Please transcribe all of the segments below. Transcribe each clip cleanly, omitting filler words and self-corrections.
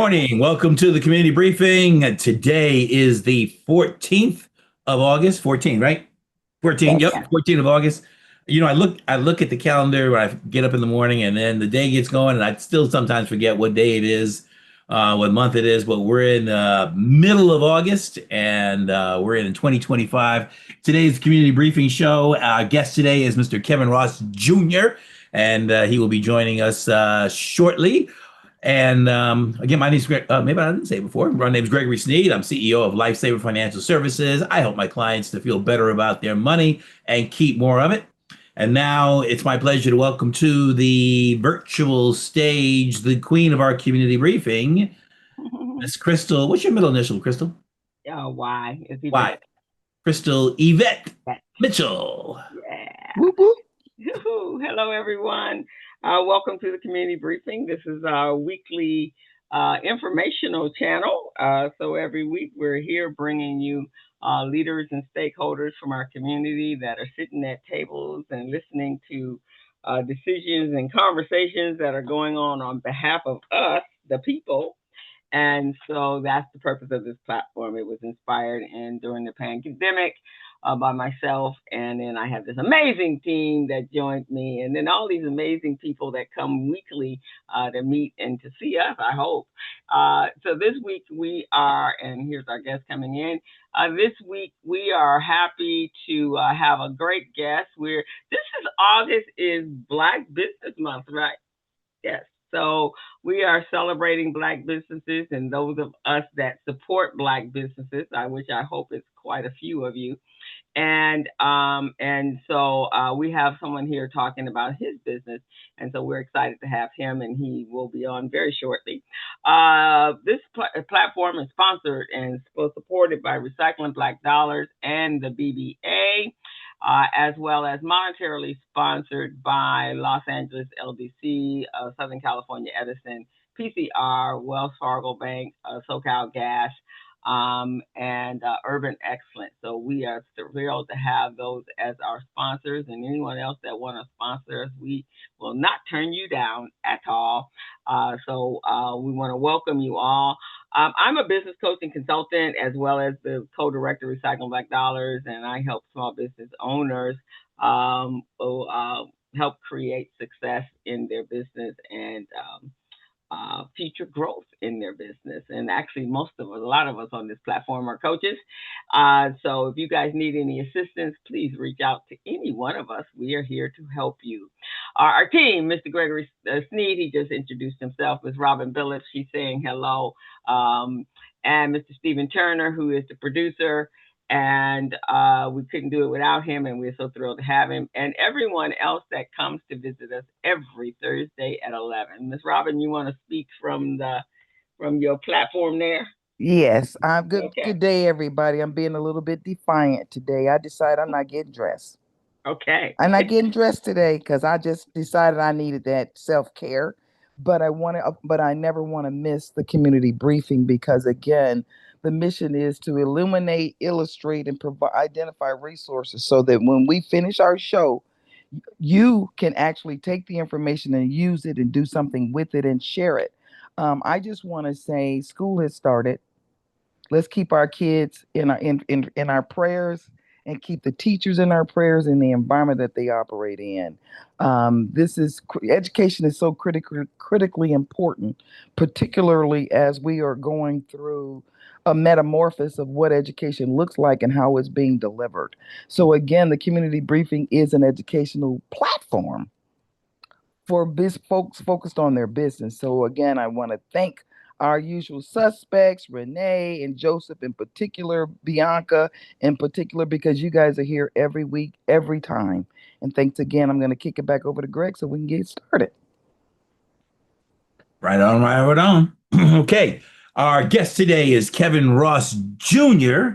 morning. Welcome to the community briefing. Today is the 14th of August. 14, right? 14. Yes. Yep, 14th of August. I look at the calendar when I get up in the morning and then the day gets going and I still sometimes forget what day it is, what month it is, but we're in the middle of August and we're in 2025. Today's community briefing show. Our guest today is Mr. Kevin Ross Jr. and he will be joining us shortly. And again, my name is Greg. Maybe I didn't say it before. My name is Gregory Sneed. I'm CEO of Lifesaver Financial Services. I help my clients to feel better about their money and keep more of it. And now it's my pleasure to welcome to the virtual stage the queen of our community briefing, Miss Crystal. What's your middle initial, Crystal? Why? Is he Why? back? Crystal Yvette Back. Mitchell. Yeah. Whoop, whoop. Hello, everyone. Welcome to the community briefing. This is our weekly informational channel. So every week we're here bringing you leaders and stakeholders from our community that are sitting at tables and listening to decisions and conversations that are going on behalf of us, the people. And so that's the purpose of this platform. It was inspired and during the pandemic by myself. And then I have this amazing team that joined me, and then all these amazing people that come weekly to meet and to see us, I hope. So this week we are, and here's our guest coming in. This week we are happy to have a great guest. This is August is Black Business Month, right? Yes. So we are celebrating Black businesses and those of us that support Black businesses, which I hope is quite a few of you. And so we have someone here talking about his business, and so we're excited to have him, and he will be on very shortly. This platform is sponsored and supported by Recycling Black Dollars and the BBA. As well as monetarily sponsored by Los Angeles LDC, Southern California Edison, PCR, Wells Fargo Bank, SoCal Gas, and Urban Excellence. So we are thrilled to have those as our sponsors, and anyone else that want to sponsor us, we will not turn you down at all. So we want to welcome you all. I'm a business coach and consultant, as well as the co-director of Recycling Black Dollars, and I help small business owners help create success in their business and future growth in their business. And actually, a lot of us on this platform are coaches. So if you guys need any assistance, please reach out to any one of us. We are here to help you. Our team, Mr. Gregory Sneed, he just introduced himself, Ms. Robin Billups, she's saying hello, and Mr. Stephen Turner, who is the producer. And we couldn't do it without him, and we're so thrilled to have him. And everyone else that comes to visit us every Thursday at 11. Ms. Robin, you want to speak from your platform there? Yes, I'm good. Okay. Good day, everybody. I'm being a little bit defiant today. I decided I'm not getting dressed. Okay. I'm not getting dressed today because I just decided I needed that self-care. But I never want to miss the community briefing because again, the mission is to illuminate, illustrate, and provide identify resources so that when we finish our show, you can actually take the information and use it and do something with it and share it. I just want to say school has started. Let's keep our kids in our prayers and keep the teachers in our prayers in the environment that they operate in. Education is so critically important, particularly as we are going through a metamorphosis of what education looks like and how it's being delivered. So again, the community briefing is an educational platform for folks focused on their business. So again, I want to thank our usual suspects, Renee and Joseph in particular, Bianca in particular, because you guys are here every week, every time. And thanks again. I'm going to kick it back over to Greg so we can get started. Right on, right on. Okay. Our guest today is Kevin Ross Jr.,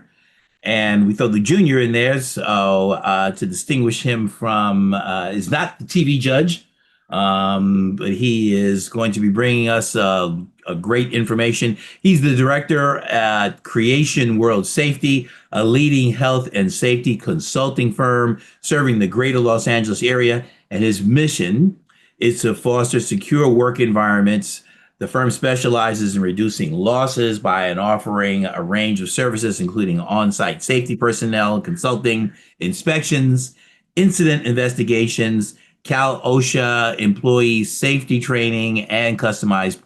and we throw the junior in there so to distinguish him from is not the TV judge, but he is going to be bringing us a great information. He's the director at Creation World Safety, a leading health and safety consulting firm serving the greater Los Angeles area, and his mission is to foster secure work environments The firm specializes in reducing losses by offering a range of services, including on-site safety personnel, consulting, inspections, incident investigations, CAL-OSHA employee safety training, and customized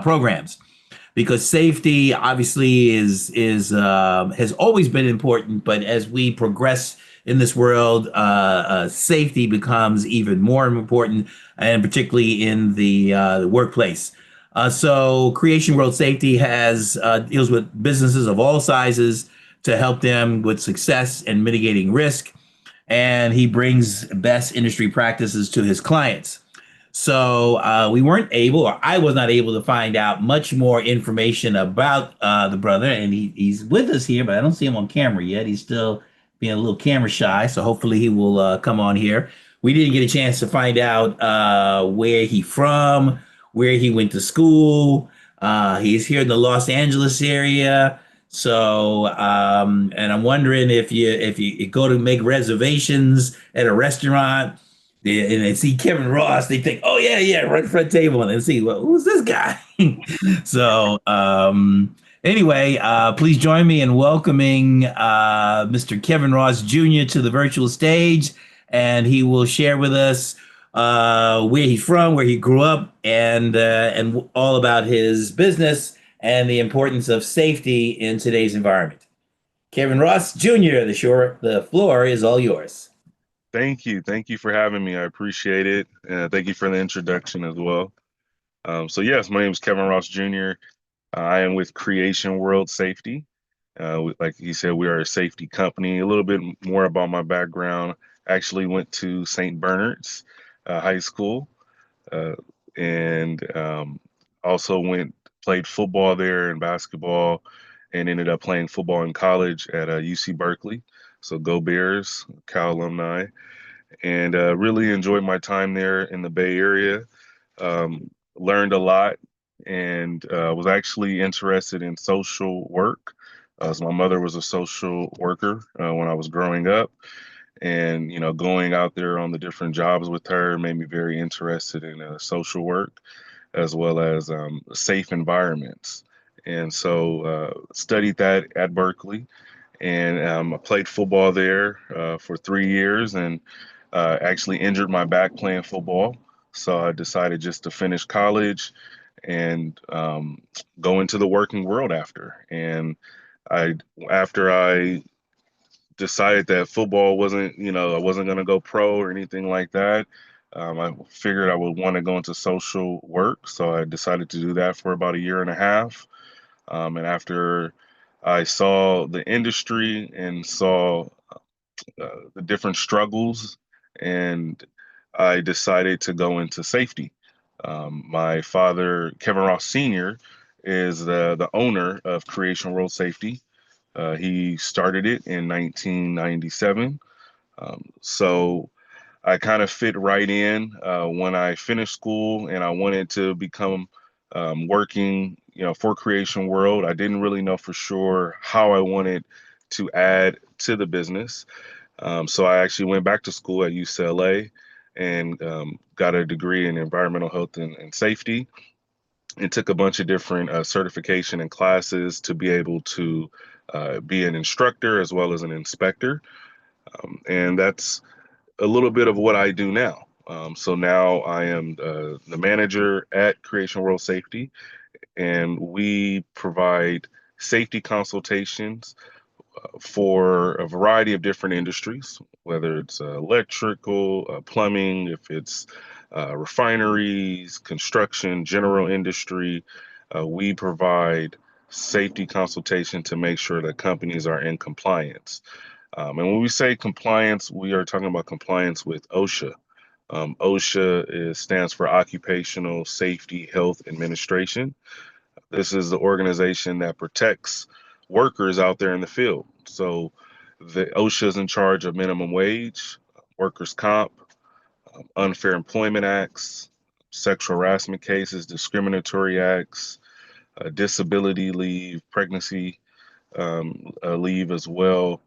programs. Because safety obviously is has always been important, but as we progress in this world, safety becomes even more important, and particularly in the workplace. So Creation World Safety has deals with businesses of all sizes to help them with success and mitigating risk, and he brings best industry practices to his clients. So we weren't able, or I was not able to find out much more information about the brother, and he's with us here, but I don't see him on camera yet. He's still being a little camera shy, so hopefully he will come on here. We didn't get a chance to find out where he from, where he went to school. He's here in the Los Angeles area. So, and I'm wondering if you go to make reservations at a restaurant, and they see Kevin Ross, they think, "Oh yeah, yeah, right front table," and they see, "Well, who's this guy?" So, anyway, please join me in welcoming Mr. Kevin Ross Jr. to the virtual stage, and he will share with us where he's from, where he grew up, and all about his business and the importance of safety in today's environment. Kevin Ross Jr., the floor is all yours. Thank you. Thank you for having me. I appreciate it. Thank you for the introduction as well. So yes, my name is Kevin Ross Jr. I am with Creation World Safety. Like he said, we are a safety company. A little bit more about my background. Actually went to St. Bernard's High School, uh, and also played football there and basketball, and ended up playing football in college at UC Berkeley. So go Bears, Cal alumni, and really enjoyed my time there in the Bay Area. Learned a lot, and was actually interested in social work. So my mother was a social worker when I was growing up, and going out there on the different jobs with her made me very interested in social work as well as safe environments. And so studied that at Berkeley, and I played football there for 3 years, and actually injured my back playing football. So I decided just to finish college and go into the working world after. And I, after I decided that football wasn't, I wasn't going to go pro or anything like that. I figured I would want to go into social work. So I decided to do that for about a year and a half. And after I saw the industry and saw the different struggles, and I decided to go into safety. My father, Kevin Ross Sr., is the owner of Creation World Safety. He started it in 1997. So I kind of fit right in when I finished school, and I wanted to become working, for Creation World. I didn't really know for sure how I wanted to add to the business. So I actually went back to school at UCLA and got a degree in environmental health and safety, and took a bunch of different certification and classes to be able to be an instructor as well as an inspector. And that's a little bit of what I do now. So now I am the manager at Creation World Safety, and we provide safety consultations for a variety of different industries, whether it's electrical, plumbing, if it's refineries, construction, general industry. We provide safety consultation to make sure that companies are in compliance. And when we say compliance, we are talking about compliance with OSHA. Stands for Occupational Safety Health Administration. This is the organization that protects workers out there in the field. So the OSHA is in charge of minimum wage, workers' comp, unfair employment acts, sexual harassment cases, discriminatory acts, disability leave, pregnancy leave as well.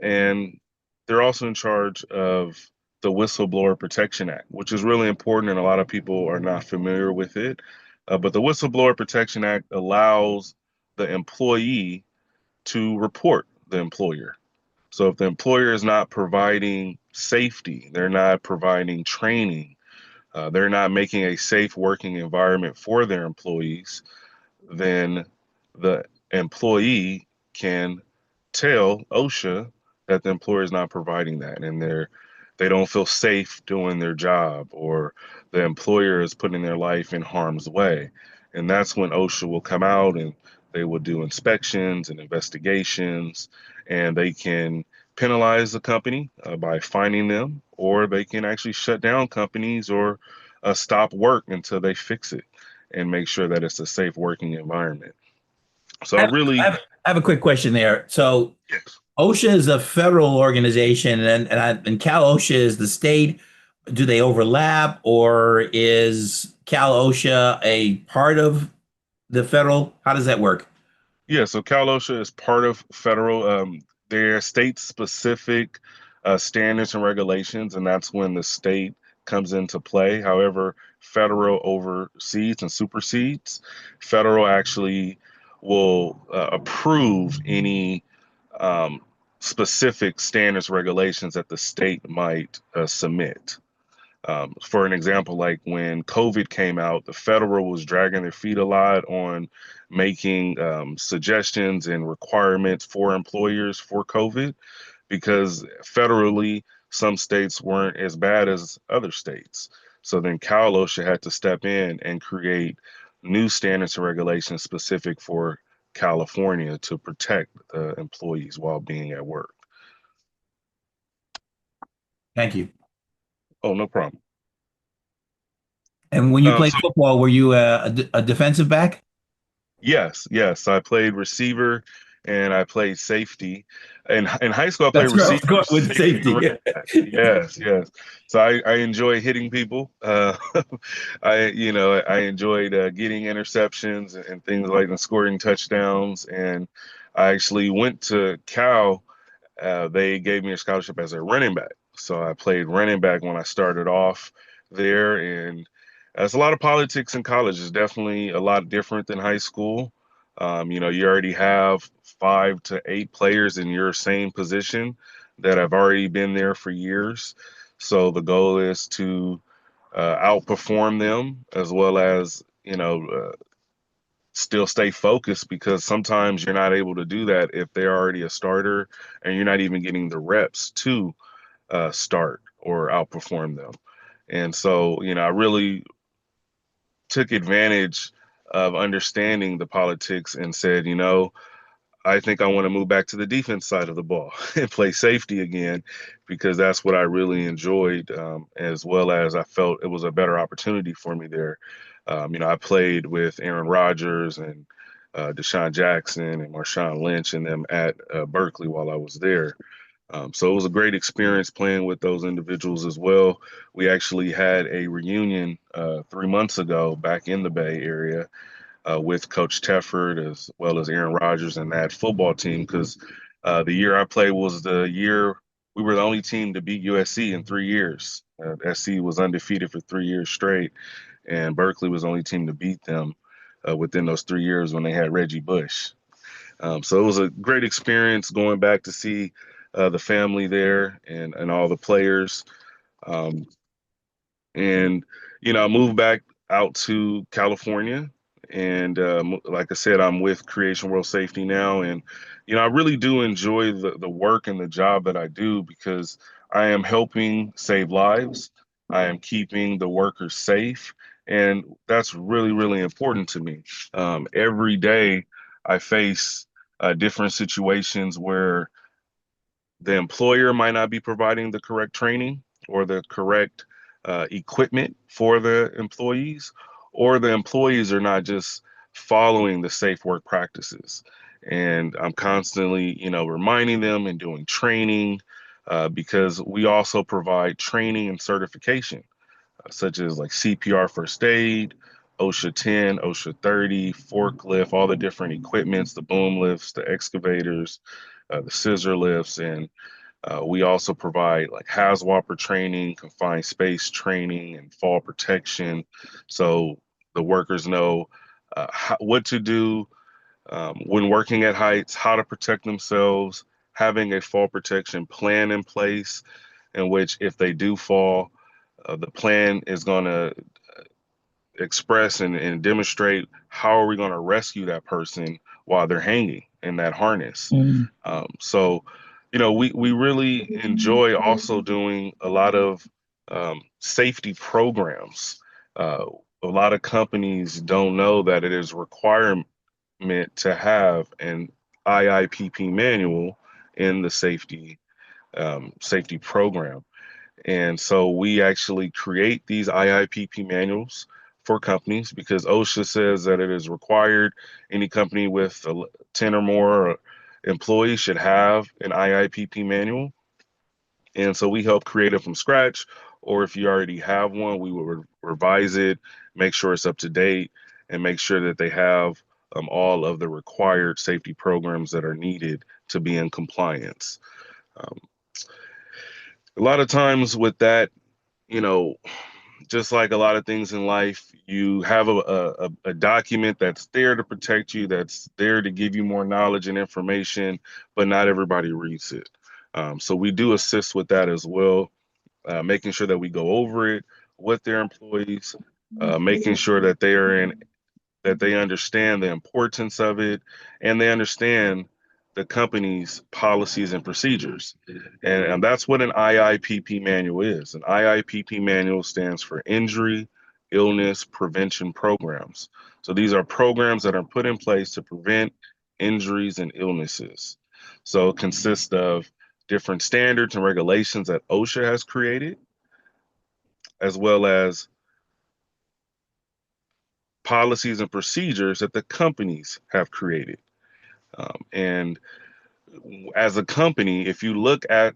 And they're also in charge of the Whistleblower Protection Act, which is really important, and a lot of people are not familiar with it. But the Whistleblower Protection Act allows the employee to report the employer. So if the employer is not providing safety, they're not providing training, they're not making a safe working environment for their employees, then the employee can tell OSHA that the employer is not providing that, and they don't feel safe doing their job, or the employer is putting their life in harm's way. And that's when OSHA will come out and they will do inspections and investigations, and they can penalize the company by fining them, or they can actually shut down companies or stop work until they fix it and make sure that it's a safe working environment. So I I have, I really, have, I have a quick question there. So yes. OSHA is a federal organization, and CAL-OSHA is the state. Do they overlap, or is CAL-OSHA a part of the federal? How does that work? Yeah, so CAL-OSHA is part of federal, their state-specific standards and regulations, and that's when the state comes into play. However, federal oversees and supersedes. Federal actually will approve any um, specific standards regulations that the state might submit. For an example, like when COVID came out, the federal was dragging their feet a lot on making suggestions and requirements for employers for COVID, because federally, some states weren't as bad as other states. So then CAL-OSHA had to step in and create new standards and regulations specific for California to protect the employees while being at work. Thank you. Oh, no problem. And when you played So football, were you a defensive back? yes, yes. I played receiver and I played safety. In high school, I played That's where I was receiver, going with safety, and safety. running back. Yes, yes. So I enjoy hitting people. I enjoyed getting interceptions and things like that, scoring touchdowns. And I actually went to Cal. They gave me a scholarship as a running back. So I played running back when I started off there. And there's a lot of politics in college. It's definitely a lot different than high school. You already have 5 to 8 players in your same position that have already been there for years. So the goal is to outperform them, as well as, still stay focused, because sometimes you're not able to do that if they're already a starter and you're not even getting the reps to start or outperform them. And so, I really took advantage of understanding the politics and said, I think I want to move back to the defense side of the ball and play safety again, because that's what I really enjoyed, as well as I felt it was a better opportunity for me there. I played with Aaron Rodgers and Deshaun Jackson and Marshawn Lynch and them at Berkeley while I was there. So it was a great experience playing with those individuals as well. We actually had a reunion 3 months ago back in the Bay Area with Coach Tefford, as well as Aaron Rodgers and that football team, because the year I played was the year we were the only team to beat USC in 3 years. SC was undefeated for 3 years straight, and Berkeley was the only team to beat them within those 3 years when they had Reggie Bush. So it was a great experience going back to see the family there and all the players. Um, and I moved back out to California, and like I said, I'm with Creation World Safety now, and I really do enjoy the work and the job that I do, because I am helping save lives. I am keeping the workers safe, and that's really, really important to me. Every day I face different situations where the employer might not be providing the correct training or the correct equipment for the employees, or the employees are not just following the safe work practices. And I'm constantly, reminding them and doing training, because we also provide training and certification, such as like CPR first aid, OSHA 10, OSHA 30, forklift, all the different equipments, the boom lifts, the excavators, the scissor lifts, and we also provide like HAZWOPER training, confined space training, and fall protection. So the workers know what to do when working at heights, how to protect themselves, having a fall protection plan in place in which if they do fall, the plan is going to express and demonstrate how are we going to rescue that person while they're hanging in that harness. Mm. So, we really enjoy also doing a lot of safety programs. A lot of companies don't know that it is requirement to have an IIPP manual in the safety program. And so we actually create these IIPP manuals for companies because OSHA says that it is required. Any company with 10 or more employees should have an IIPP manual. And so we help create it from scratch. Or if you already have one, we will revise it, make sure it's up to date, and make sure that they have all of the required safety programs that are needed to be in compliance. Um, a lot of times with that, you know, just like a lot of things in life, you have a document that's there to protect you, that's there to give you more knowledge and information, but not everybody reads it. So we do assist with that as well, making sure that we go over it with their employees, making sure that they understand the importance of it and they understand the company's policies and procedures. And that's what an IIPP manual is. An IIPP manual stands for Injury, Illness, Prevention Programs. So these are programs that are put in place to prevent injuries and illnesses. So it consists of different standards and regulations that OSHA has created, as well as policies and procedures that the companies have created. And as a company, if you look at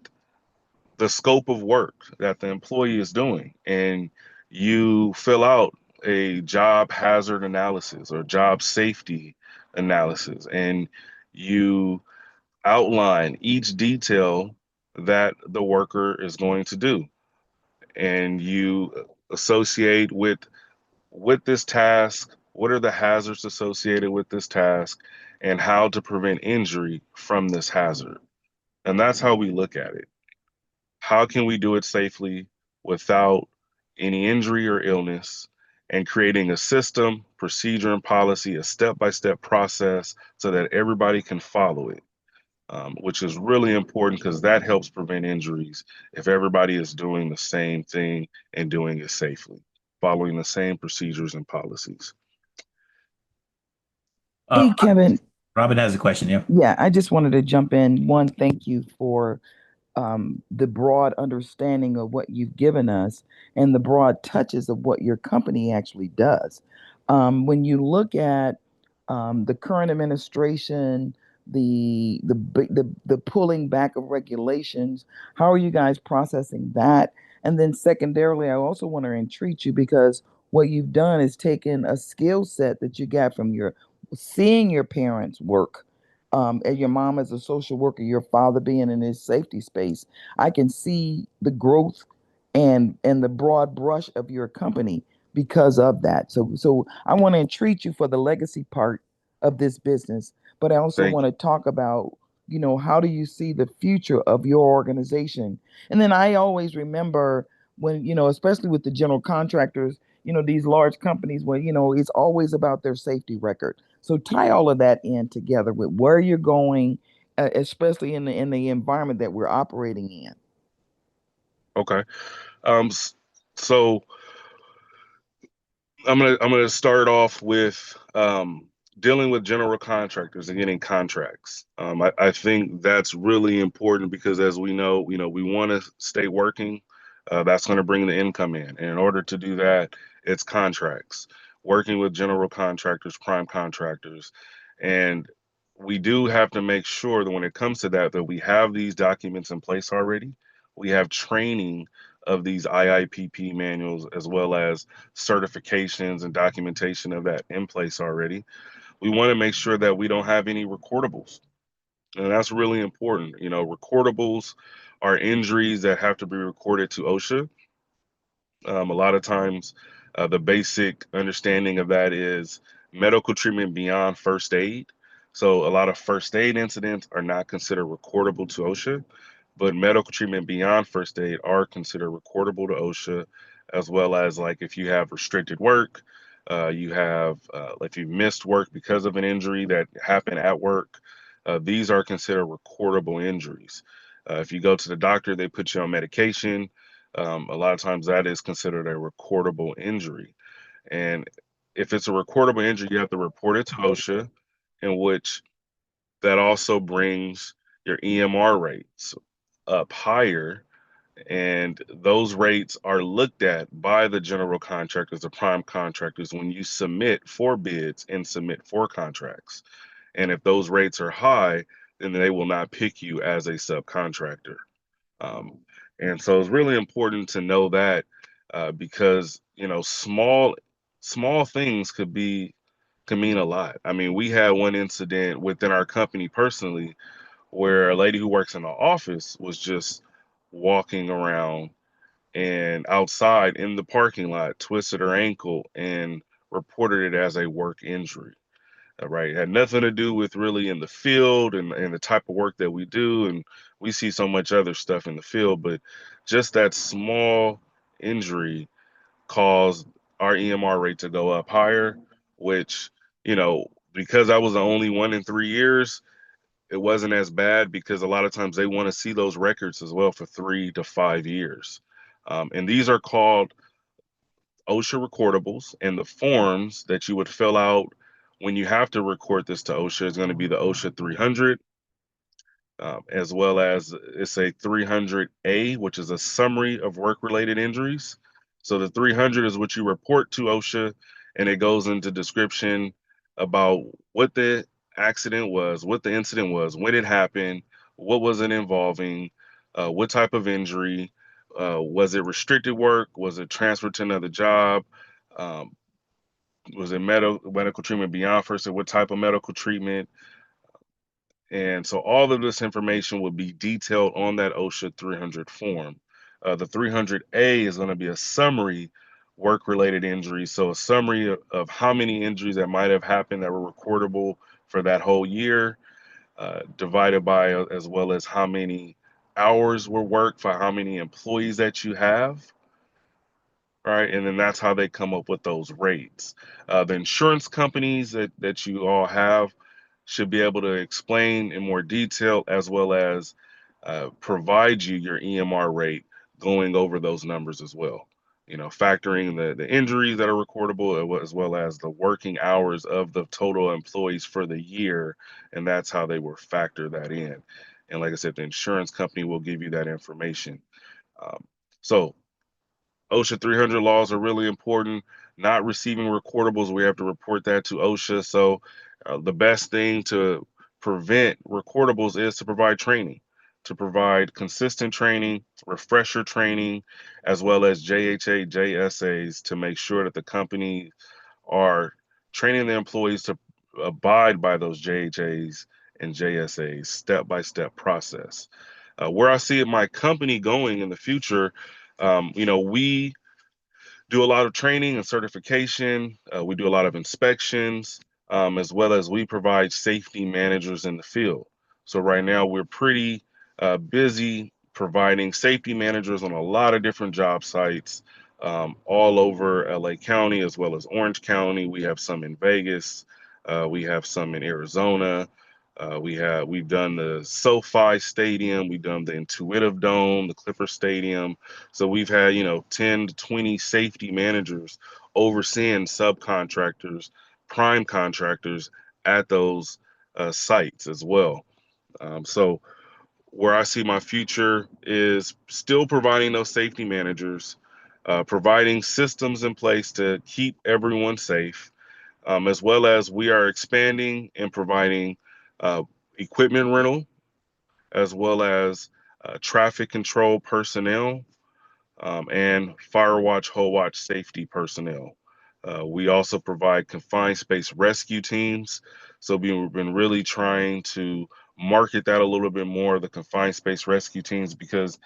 the scope of work that the employee is doing and you fill out a job hazard analysis or job safety analysis and you outline each detail that the worker is going to do and you associate with this task, what are the hazards associated with this task, and how to prevent injury from this hazard. And that's how we look at it. How can we do it safely without any injury or illness, and creating a system, procedure, and policy, a step-by-step process so that everybody can follow it, which is really important because that helps prevent injuries if everybody is doing the same thing and doing it safely, following the same procedures and policies. Hey, Kevin. Robin has a question. Yeah. Yeah, I just wanted to jump in. One, thank you for the broad understanding of what you've given us and the broad touches of what your company actually does. When you look at the current administration, the pulling back of regulations, how are you guys processing that? And then secondarily, I also want to entreat you because what you've done is taken a skill set that you got from your seeing your parents work, and your mom as a social worker, your father being in his safety space. I can see the growth and the broad brush of your company because of that. So I want to entreat you for the legacy part of this business, but I also Thank want to talk about, how do you see the future of your organization? And then I always remember when, especially with the general contractors, these large companies where, it's always about their safety record. So tie all of that in together with where you're going, especially in the environment that we're operating in. Okay. So I'm gonna start off with dealing with general contractors and getting contracts. I think that's really important because as we want to stay working. That's going to bring the income in. And in order to do that, it's contracts, working with general contractors, prime contractors. And we do have to make sure that when it comes to that we have these documents in place already. We have training of these IIPP manuals as well as certifications and documentation of that in place already. We want to make sure that we don't have any recordables. And that's really important. Recordables are injuries that have to be recorded to OSHA. A lot of times The basic understanding of that is medical treatment beyond first aid. So a lot of first aid incidents are not considered recordable to OSHA, but medical treatment beyond first aid are considered recordable to OSHA, as well as like if you have restricted work, if you missed work because of an injury that happened at work, these are considered recordable injuries. If you go to the doctor, they put you on medication. A lot of times that is considered a recordable injury. And if it's a recordable injury, you have to report it to OSHA, in which that also brings your EMR rates up higher. And those rates are looked at by the general contractors, the prime contractors, when you submit for bids and submit for contracts. And if those rates are high, then they will not pick you as a subcontractor. Um, and so it's really important to know that because small things can mean a lot. I mean, we had one incident within our company personally where a lady who works in the office was just walking around and outside in the parking lot, twisted her ankle and reported it as a work injury. Right. It had nothing to do with really in the field and the type of work that we do. And we see so much other stuff in the field, but just that small injury caused our EMR rate to go up higher, which, because I was the only one in 3 years, it wasn't as bad because a lot of times they want to see those records as well for 3 to 5 years. And these are called OSHA recordables, and the forms that you would fill out when you have to record this to OSHA is going to be the OSHA 300, as well as it's a 300A, which is a summary of work-related injuries. So the 300 is what you report to OSHA, and it goes into description about what the accident was, what the incident was, when it happened, what was it involving, what type of injury, was it restricted work, was it transferred to another job, um, was it medical treatment beyond first, or what type of medical treatment, and so all of this information will be detailed on that OSHA 300 form. The 300A is going to be a summary work-related injuries. So a summary of how many injuries that might have happened that were recordable for that whole year, divided by as well as how many hours were worked for how many employees that you have. Right, and then that's how they come up with those rates. The insurance companies that you all have should be able to explain in more detail as well as provide you your EMR rate going over those numbers as well. Factoring the injuries that are recordable as well as the working hours of the total employees for the year, and that's how they will factor that in. And like I said, the insurance company will give you that information. Um, so OSHA 300 laws are really important. Not receiving recordables, we have to report that to OSHA. So, the best thing to prevent recordables is to provide training, to provide consistent training, refresher training, as well as JHA, JSAs to make sure that the company are training the employees to abide by those JHAs and JSAs, step by step process. Where I see my company going in the future, we do a lot of training and certification. We do a lot of inspections, as well as we provide safety managers in the field. So right now we're pretty busy providing safety managers on a lot of different job sites all over LA County as well as Orange County. We have some in Vegas. We have some in Arizona. We've done the SoFi Stadium, we've done the Intuitive Dome, the Clipper Stadium. So we've had 10 to 20 safety managers overseeing subcontractors, prime contractors at those sites as well. So where I see my future is still providing those safety managers, providing systems in place to keep everyone safe, as well as we are expanding and providing uh, equipment rental, as well as traffic control personnel, and fire watch, whole watch safety personnel. We also provide confined space rescue teams. So we've been really trying to market that a little bit more, the confined space rescue teams, because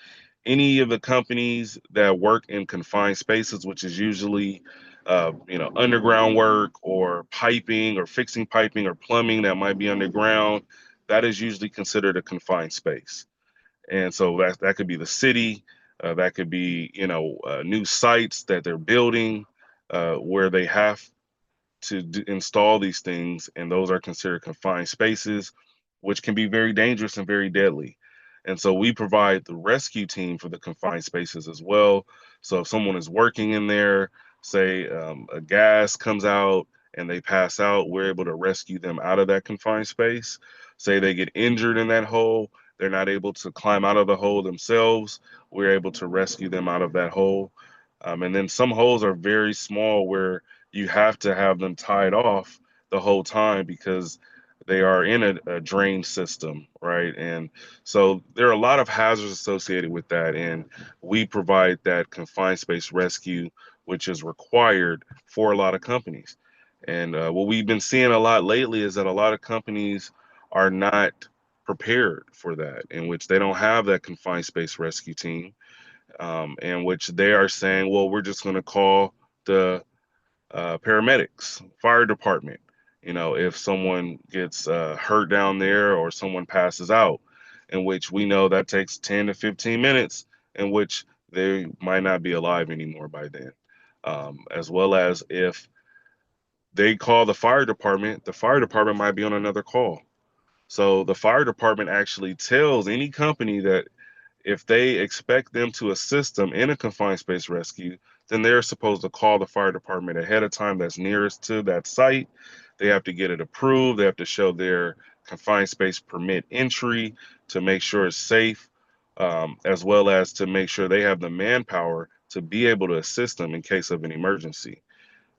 any of the companies that work in confined spaces, which is usually underground work or piping or fixing piping or plumbing that might be underground, that is usually considered a confined space. And so that could be the city, that could be, new sites that they're building, where they have to install these things, and those are considered confined spaces, which can be very dangerous and very deadly. And so we provide the rescue team for the confined spaces as well. So if someone is working in there, say a gas comes out and they pass out, we're able to rescue them out of that confined space. Say they get injured in that hole, they're not able to climb out of the hole themselves, we're able to rescue them out of that hole. And then some holes are very small where you have to have them tied off the whole time because they are in a drain system, right? And so there are a lot of hazards associated with that. And we provide that confined space rescue, which is required for a lot of companies. And what we've been seeing a lot lately is that a lot of companies are not prepared for that, in which they don't have that confined space rescue team, in which they are saying, well, we're just going to call the paramedics, fire department. If someone gets hurt down there or someone passes out, in which we know that takes 10 to 15 minutes, in which they might not be alive anymore by then. As well as if they call the fire department might be on another call. So the fire department actually tells any company that if they expect them to assist them in a confined space rescue, then they're supposed to call the fire department ahead of time that's nearest to that site. They have to get it approved. They have to show their confined space permit entry to make sure it's safe, as well as to make sure they have the manpower to be able to assist them in case of an emergency.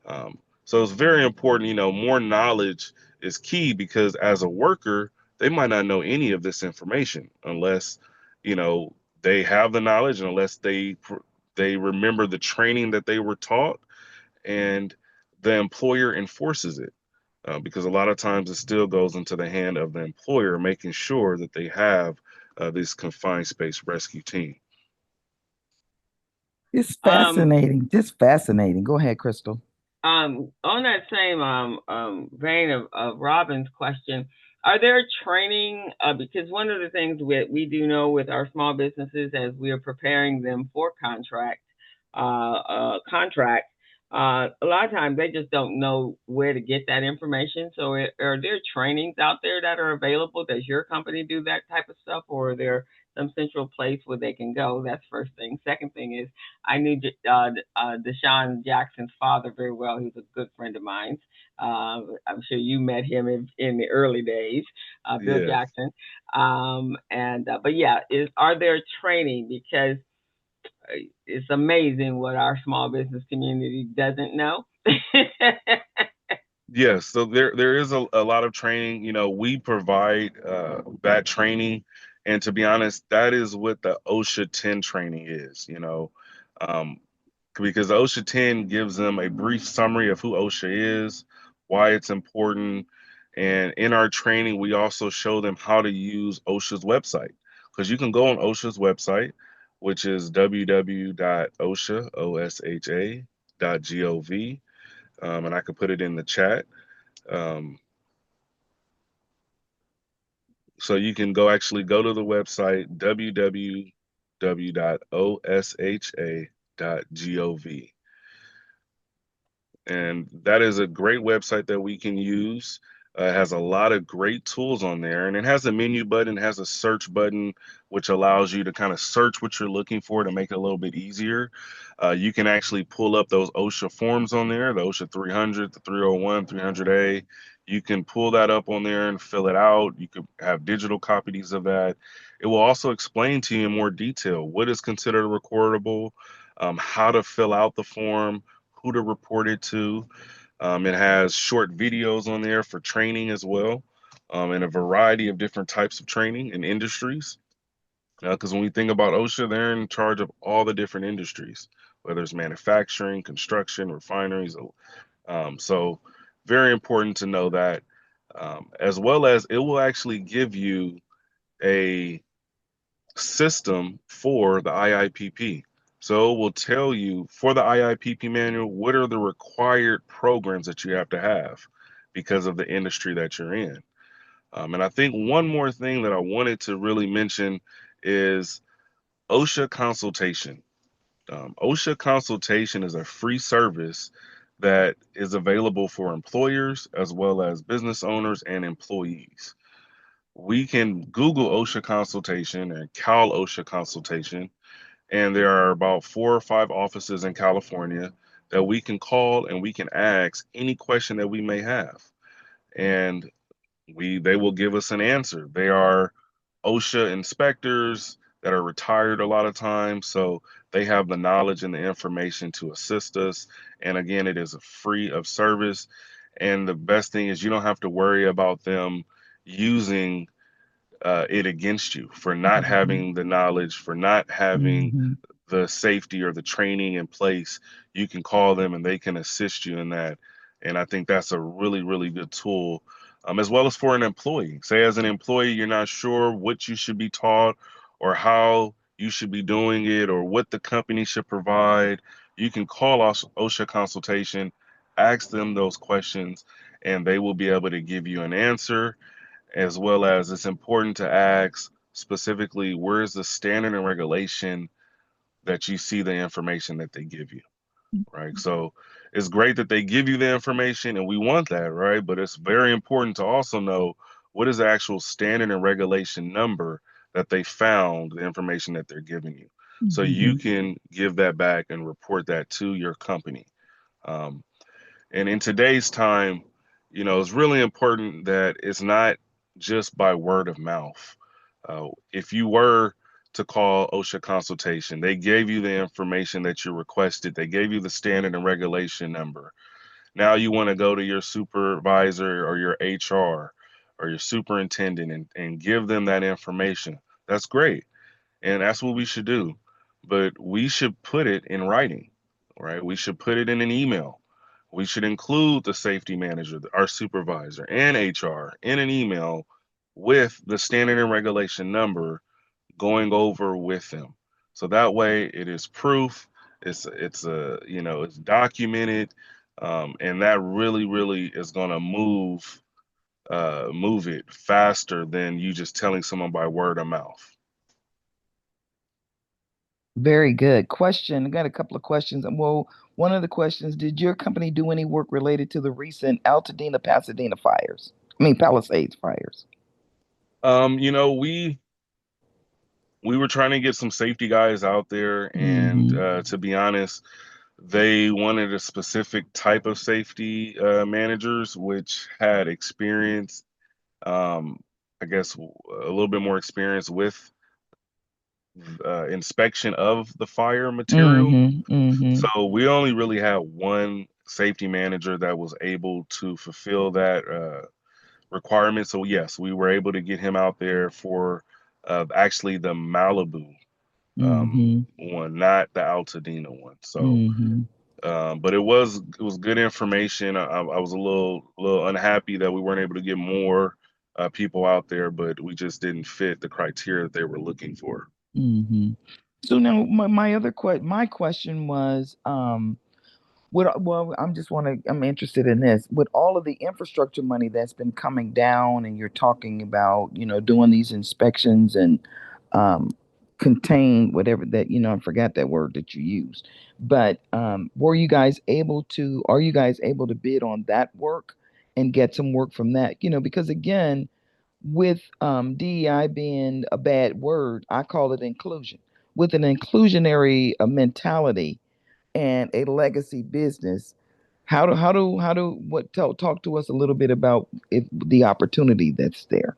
So it's very important, more knowledge is key because as a worker, they might not know any of this information unless, you know, they have the knowledge and unless they remember the training that they were taught and the employer enforces it. Because a lot of times it still goes into the hand of the employer, making sure that they have this confined space rescue team. It's Um, fascinating. Just fascinating. Go ahead, Crystal. on that same vein of Robin's question, are there training? Because one of the things we do know with our small businesses as we are preparing them for contract, a lot of times they just don't know where to get that information. So, are there trainings out there that are available? Does your company do that type of stuff, or are there some central place where they can go? That's first thing. Second thing is I knew Deshaun Jackson's father very well. He's a good friend of mine. I'm sure you met him in the early days, Bill Yes. Jackson. But yeah, are there training? Because it's amazing what our small business community doesn't know. Yes, so there is a lot of training. We provide that training, and to be honest, that is what the OSHA 10 training is. Um, because the OSHA 10 gives them a brief summary of who OSHA is, why it's important, and in our training, we also show them how to use OSHA's website. Because you can go on OSHA's website, which is www.osha.gov, and I could put it in the chat. Um, so you can go to the website www.osha.gov. And that is a great website that we can use. It has a lot of great tools on there, and it has a menu button, has a search button, which allows you to kind of search what you're looking for to make it a little bit easier. You can actually pull up those OSHA forms on there, the OSHA 300, the 301, 300A. You can pull that up on there and fill it out. You could have digital copies of that. It will also explain to you in more detail what is considered recordable, how to fill out the form, who to report it to. It has short videos on there for training as well, and a variety of different types of training in industries. Because when we think about OSHA, they're in charge of all the different industries, whether it's manufacturing, construction, refineries. So, very important to know that, as well as it will actually give you a system for the IIPP. So it will tell you for the IIPP manual, what are the required programs that you have to have because of the industry that you're in. And I think one more thing that I wanted to really mention is OSHA consultation. OSHA consultation is a free service that is available for employers as well as business owners and employees. We can Google OSHA consultation and CAL-OSHA consultation, and there are about 4 or 5 offices in California that we can call and we can ask any question that we may have. And they will give us an answer. They are OSHA inspectors that are retired a lot of times, so they have the knowledge and the information to assist us. And again, it is free of service. And the best thing is you don't have to worry about them using it against you for not having the knowledge, for not having Mm-hmm. the safety or the training in place. You can call them and they can assist you in that. And I think that's a really, really good tool, as well as for an employee. Say, as an employee, you're not sure what you should be taught or how you should be doing it or what the company should provide. You can call OSHA consultation, ask them those questions, and they will be able to give you an answer. As well as it's important to ask specifically, where is the standard and regulation that you see the information that they give you, right? So it's great that they give you the information and we want that, right? But it's very important to also know what is the actual standard and regulation number that they found, the information that they're giving you. So you can give that back and report that to your company. Um, and in today's time, it's really important that it's not just by word of mouth. If you were to call OSHA consultation, they gave you the information that you requested, they gave you the standard and regulation number. Now you want to go to your supervisor or your HR or your superintendent and give them that information. That's great. And that's what we should do. But we should put it in writing, right? We should put it in an email. We should include the safety manager, our supervisor, and HR in an email with the standard and regulation number going over with them. So that way it is proof, it's documented, and that really is going to move it faster than you just telling someone by word of mouth. Very good question. I got a couple of questions. Well, one of the questions, did your company do any work related to the recent Altadena, Pasadena fires? I mean, Palisades fires. We were trying to get some safety guys out there, and to be honest, they wanted a specific type of safety managers, which had experience, I guess, a little bit more experience with inspection of the fire material. So we only really had one safety manager that was able to fulfill that requirement. So yes, we were able to get him out there for actually the Malibu one, not the Altadena one. So, but it was good information. I was a little unhappy that we weren't able to get more people out there, but we just didn't fit the criteria that they were looking for. So now my question was, I'm interested in this. With all of the infrastructure money that's been coming down, and you're talking about, doing these inspections and um, contain whatever that, I forgot that word that you used. But are you guys able to bid on that work and get some work from that? Because again, with DEI being a bad word, I call it inclusion. With an inclusionary mentality and a legacy business, talk to us a little bit about the opportunity that's there.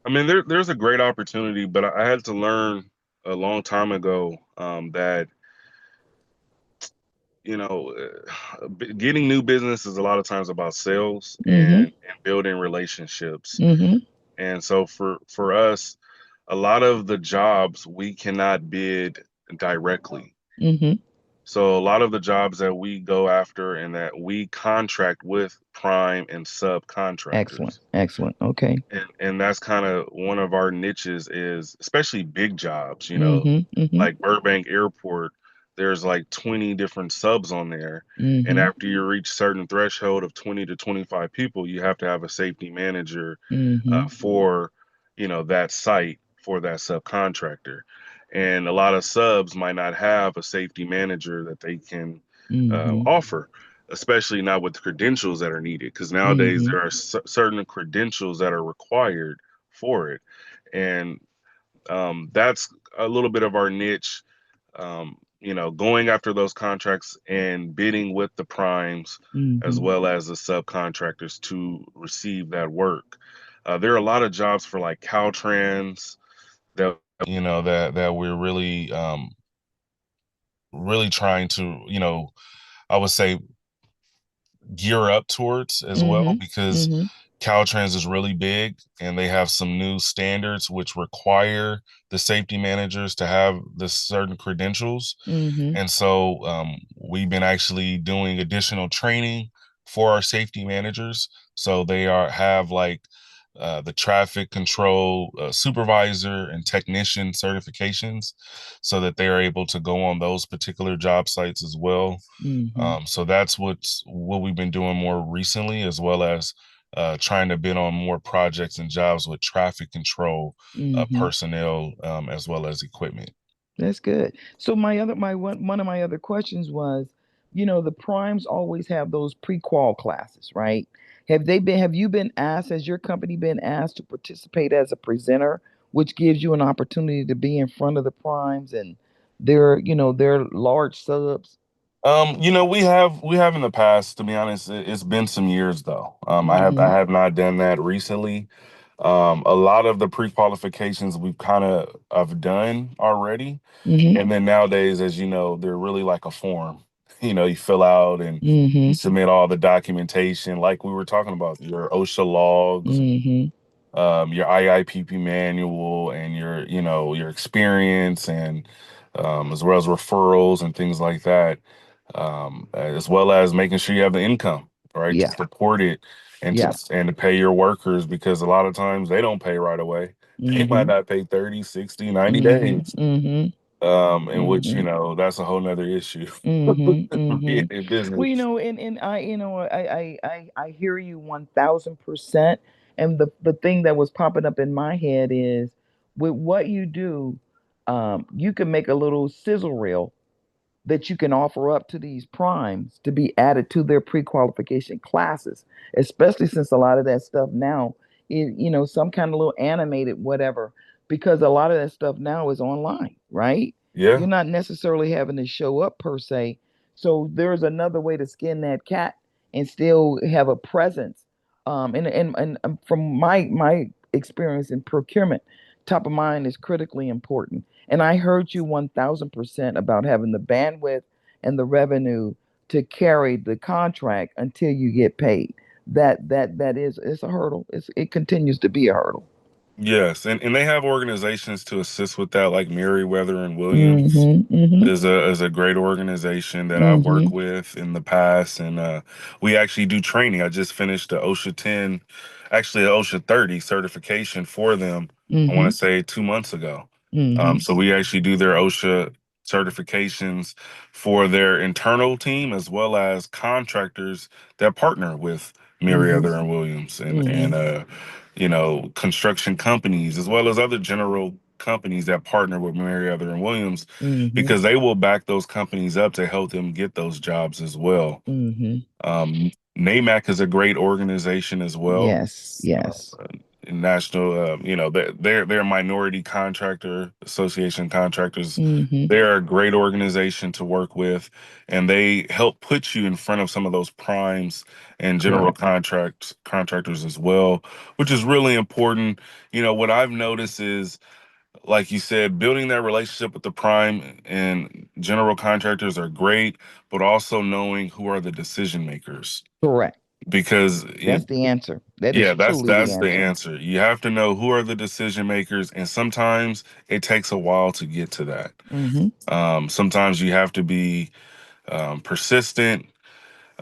I mean, there's a great opportunity, but I had to learn a long time ago that getting new business is a lot of times about sales Mm-hmm. and building relationships. Mm-hmm. And so for us, a lot of the jobs we cannot bid directly. Mm-hmm. So a lot of the jobs that we go after and that we contract with prime and Excellent. subcontractors. Excellent. Okay. And that's kind of one of our niches is especially big jobs, Mm-hmm. Mm-hmm. like Burbank Airport, there's like 20 different subs on there. And Mm-hmm. after you reach certain threshold of 20 to 25 people, you have to have a safety manager Mm-hmm. for, that site for that subcontractor. And a lot of subs might not have a safety manager that they can Mm-hmm. offer, especially not with the credentials that are needed, because nowadays Mm-hmm. there are certain credentials that are required for it. And that's a little bit of our niche, going after those contracts and bidding with the primes as Mm-hmm. well as the subcontractors to receive that work. There are a lot of jobs for like Caltrans that that we're really trying to, I would say gear up towards as well, Mm-hmm. because Mm-hmm. Caltrans is really big and they have some new standards which require the safety managers to have the certain credentials. Mm-hmm. And so we've been actually doing additional training for our safety managers. So they have like the traffic control supervisor and technician certifications so that they are able to go on those particular job sites as well. Mm-hmm. So that's what we've been doing more recently, as well as trying to bid on more projects and jobs with traffic control Mm-hmm. personnel, as well as equipment. That's good. So one of my other questions was, the primes always have those pre-qual classes, right? Have you been asked, has your company been asked to participate as a presenter, which gives you an opportunity to be in front of the primes and their large subs? We have in the past, to be honest. It's been some years though. I Mm-hmm. have not done that recently. A lot of the pre-qualifications we've kind of have done already. Mm-hmm. And then nowadays, as you know, they're really like a form. You fill out and you Mm-hmm. submit all the documentation, like we were talking about, your OSHA logs, Mm-hmm. your IIPP manual, and your experience, and as well as referrals and things like that, as well as making sure you have the income, right, to Yeah. support it and to Yeah. and to pay your workers, because a lot of times they don't pay right away. They might Mm-hmm. not pay 30, 60, 90 Mm-hmm. days. Mm-hmm. In which, Mm-hmm. that's a whole nother issue. Mm-hmm. Mm-hmm. Being in Well, business. and I, I hear you 1000%. And the thing that was popping up in my head is with what you do, you can make a little sizzle reel that you can offer up to these primes to be added to their pre-qualification classes, especially since a lot of that stuff now is, some kind of little animated whatever, because a lot of that stuff now is online, right? You're Yeah. not necessarily having to show up per se. So there's another way to skin that cat and still have a presence. And from my experience in procurement, top of mind is critically important. And I heard you 1000% about having the bandwidth and the revenue to carry the contract until you get paid. That is, it's a hurdle. It continues to be a hurdle. Yes, and they have organizations to assist with that, like Merriweather and Williams Mm-hmm. Mm-hmm. is a great organization that I've Mm-hmm. worked with in the past, and we actually do training. I just finished the OSHA 10, actually the OSHA 30 certification for them. I want Mm-hmm. to say 2 months ago. Mm-hmm. So we actually do their OSHA certifications for their internal team as well as contractors that partner with Mm-hmm. Merriweather and Williams, and Mm-hmm. construction companies as well as other general companies that partner with Merriweather and Williams, Mm-hmm. because they will back those companies up to help them get those jobs as well. Mm-hmm. NAMAC is a great organization as well. Yes. Yes. National, they're a minority contractor association contractors. Mm-hmm. They're a great organization to work with, and they help put you in front of some of those primes and general Correct. contractors as well, which is really important. What I've noticed is, like you said, building that relationship with the prime and general contractors are great, but also knowing who are the decision makers, Correct. because That's the answer. That is yeah, that's truly the that's the answer. answer. You have to know who are the decision makers, and sometimes it takes a while to get to that. Mm-hmm. Sometimes you have to be persistent.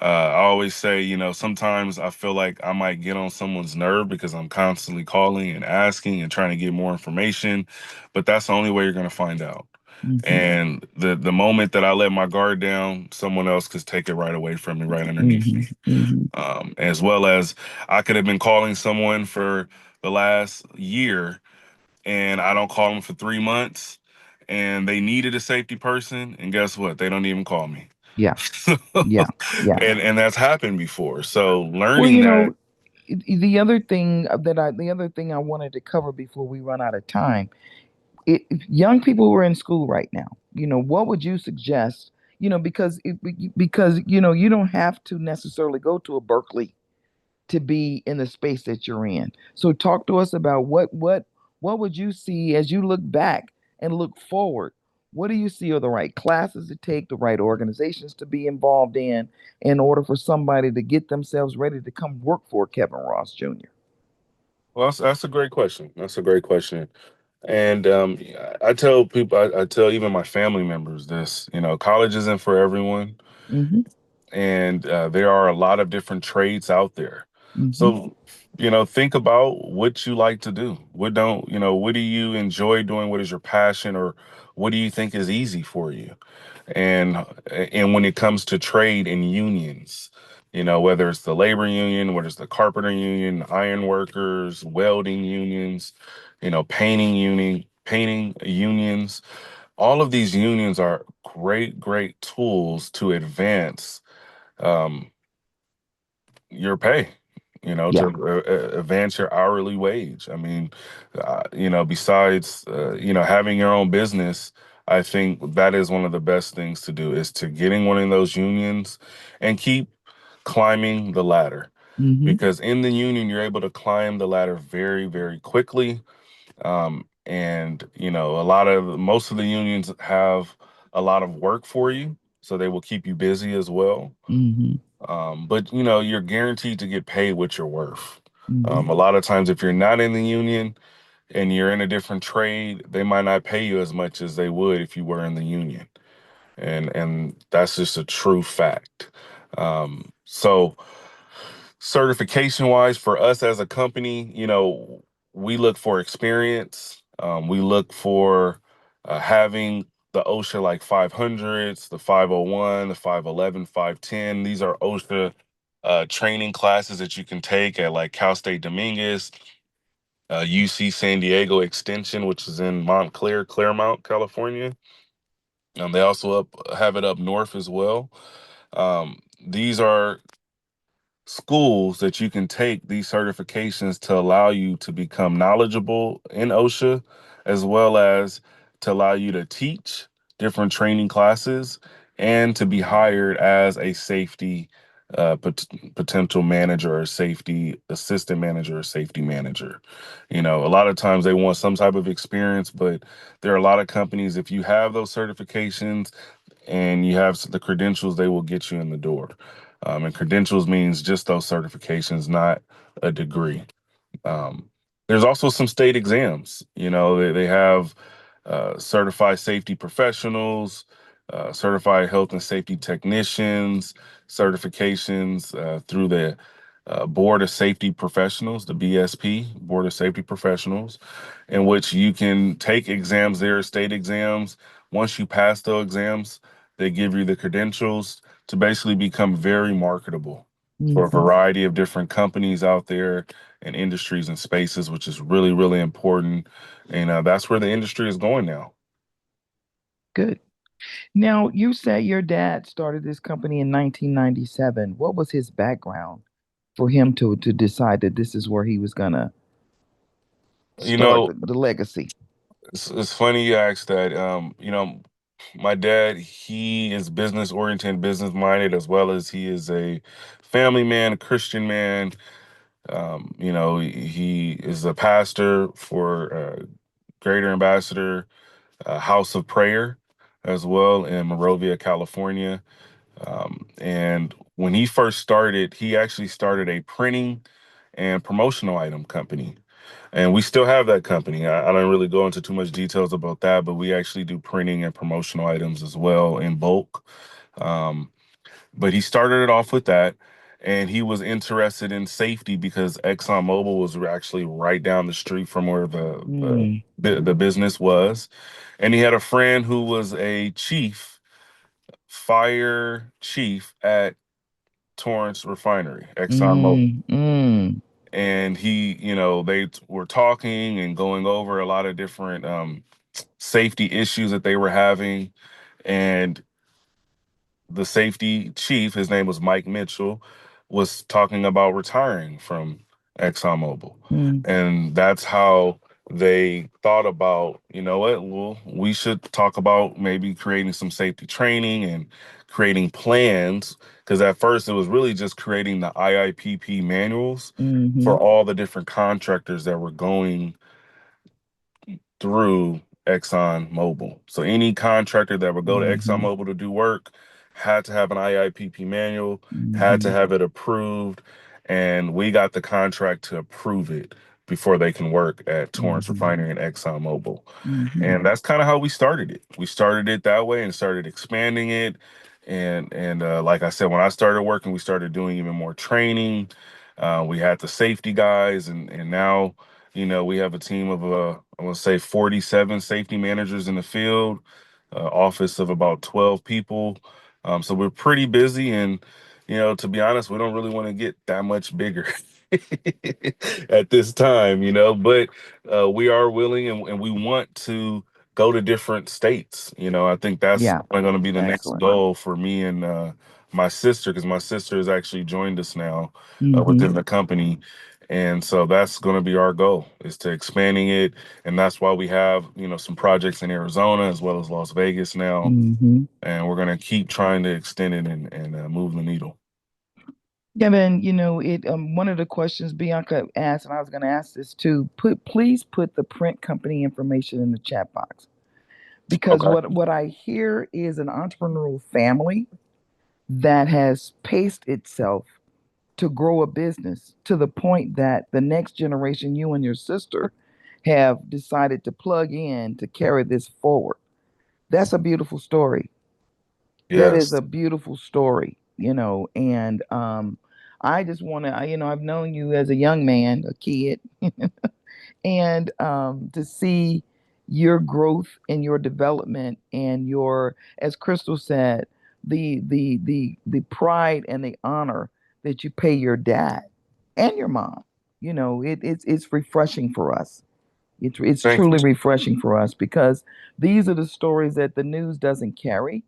I always say, sometimes I feel like I might get on someone's nerve because I'm constantly calling and asking and trying to get more information, but that's the only way you're going to find out. And the moment that I let my guard down, someone else could take it right away from me, right underneath me. As well as I could have been calling someone for the last year and I don't call them for 3 months and they needed a safety person. And guess what? They don't even call me. Yeah, yeah, yeah. And that's happened before. So Well, learning that. the other thing I wanted to cover before we run out of time, if young people who are in school right now, what would you suggest? Because you don't have to necessarily go to a Berkeley to be in the space that you're in. So talk to us about what would you see as you look back and look forward? What do you see are the right classes to take, the right organizations to be involved in order for somebody to get themselves ready to come work for Kevin Ross Jr.? Well, that's a great question. That's a great question. And I tell people, I tell even my family members this, college isn't for everyone. Mm-hmm. And there are a lot of different trades out there. Mm-hmm. So, think about what you like to do. What do you enjoy doing? What is your passion, or what do you think is easy for you? And when it comes to trade and unions, whether it's the labor union, whether it's the carpenter union, iron workers, welding unions, painting unions, all of these unions are great tools to advance um, your pay, to Yeah. advance your hourly wage. I mean, besides, having your own business, I think that is one of the best things to do is to get in one of those unions and keep climbing the ladder. Mm-hmm. Because in the union, you're able to climb the ladder very, very quickly. And, most of the unions have a lot of work for you, so they will keep you busy as well. Mm-hmm. But you're guaranteed to get paid what you're worth. Mm-hmm. A lot of times, if you're not in the union and you're in a different trade, they might not pay you as much as they would if you were in the union, and that's just a true fact. So certification wise, for us as a company, we look for experience. We look for having the OSHA like 500s, the 501, the 511, 510. These are OSHA training classes that you can take at like Cal State Dominguez, UC San Diego Extension, which is in Montclair, Claremont, California. They also have it up north as well. These are schools that you can take these certifications to allow you to become knowledgeable in OSHA, as well as to allow you to teach different training classes and to be hired as a safety potential manager or safety assistant manager or safety manager. A lot of times they want some type of experience, but there are a lot of companies, if you have those certifications and you have the credentials, they will get you in the door. And credentials means just those certifications, not a degree. Um, there's also some state exams. They have certified safety professionals, certified health and safety technicians, certifications through the Board of Safety Professionals, the BSP, Board of Safety Professionals, in which you can take exams there, state exams. Once you pass those exams, they give you the credentials to basically become very marketable for a Mm-hmm. variety of different companies out there and industries and spaces, which is really, really important. And that's where the industry is going now. Good. Now, you said your dad started this company in 1997. What was his background for him to decide that this is where he was gonna You start know, the legacy? it's funny you asked that. My dad, he is business oriented, business minded, as well as he is a family man, a Christian man. He is a pastor for Greater Ambassador House of Prayer as well in Morovia, California. And when he first started, he actually started a printing and promotional item company. And we still have that company. I don't really go into too much details about that, but we actually do printing and promotional items as well in bulk. But he started it off with that, and he was interested in safety because ExxonMobil was actually right down the street from where the business was, and he had a friend who was a fire chief at Torrance Refinery, ExxonMobil. And he, they were talking and going over a lot of different safety issues that they were having. And the safety chief, his name was Mike Mitchell, was talking about retiring from ExxonMobil. And that's how they thought about, you know what, well, we should talk about maybe creating some safety training and creating plans. Because at first it was really just creating the IIPP manuals for all the different contractors that were going through ExxonMobil. So any contractor that would go to ExxonMobil to do work had to have an IIPP manual, had to have it approved, and we got the contract to approve it before they can work at Torrance Refinery and ExxonMobil. And that's kind of how we started it. We started it that way and started expanding it. And like I said, when I started working, we started doing even more training. We had the safety guys, and now, we have a team of, I want to say 47 safety managers in the field, office of about 12 people. So we're pretty busy, and, to be honest, we don't really want to get that much bigger at this time, but we are willing, and we want to go to different states. I think that's going to be the next goal for me and my sister, because my sister has actually joined us now within the company. And so that's going to be our goal, is to expanding it. And that's why we have, some projects in Arizona as well as Las Vegas now. And we're going to keep trying to extend it and move the needle. Kevin, one of the questions Bianca asked, and I was going to ask this too, please put the print company information in the chat box. Because what I hear is an entrepreneurial family that has paced itself to grow a business to the point that the next generation, you and your sister, have decided to plug in to carry this forward. That's a beautiful story. That is a beautiful story, and I just want to, I've known you as a young man, a kid, and to see your growth and your development and your, as Crystal said, the pride and the honor that you pay your dad and your mom. It's refreshing for us. It's truly refreshing for us, because these are the stories that the news doesn't carry.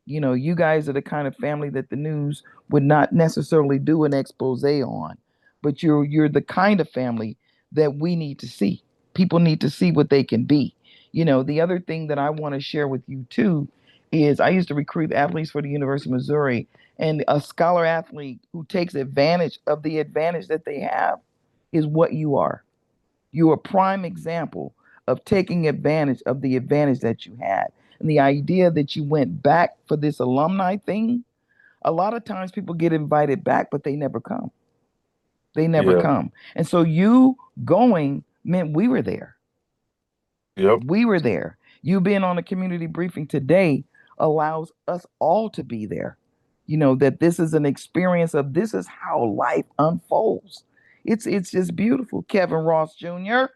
You guys are the kind of family that the news would not necessarily do an expose on, but you're the kind of family that we need to see. People need to see what they can be. The other thing that I want to share with you too is I used to recruit athletes for the University of Missouri, and a scholar athlete who takes advantage of the advantage that they have is what you are. You're a prime example of taking advantage of the advantage that you had. And the idea that you went back for this alumni thing, a lot of times people get invited back, but they never come. They never come. And so you going meant we were there. We were there. You being on a community briefing today allows us all to be there. That this is an experience of, this is how life unfolds. It's just beautiful. Kevin Ross Jr.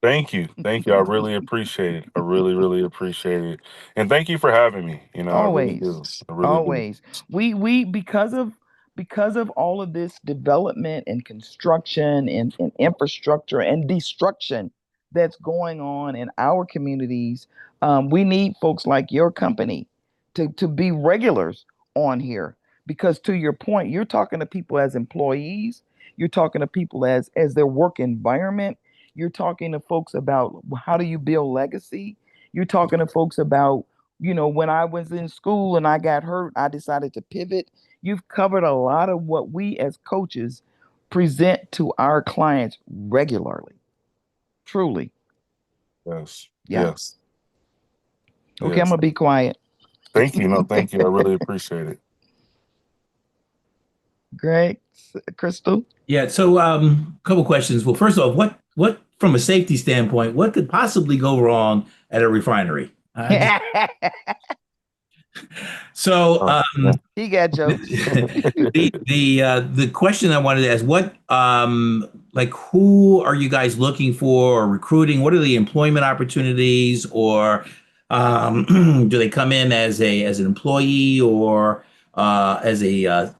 Thank you. Thank you. I really appreciate it. I really, really appreciate it. And thank you for having me. Always. I really Always. do. We because of all of this development and construction and infrastructure and destruction that's going on in our communities, we need folks like your company to be regulars on here. Because to your point, you're talking to people as employees, you're talking to people as their work environment, you're talking to folks about how do you build legacy, you're talking to folks about, when I was in school and I got hurt, I decided to pivot. You've covered a lot of what we as coaches present to our clients regularly. Truly. Yes. Yeah. Yes. Okay, yes. I'm gonna be quiet. Thank you. No, thank you. I really appreciate it. Greg, Crystal. Yeah. So, a couple questions. Well, first off, what from a safety standpoint, what could possibly go wrong at a refinery? So Yeah. He got jokes. the question I wanted to ask, what like who are you guys looking for or recruiting? What are the employment opportunities, or do they come in as a as an employee or as a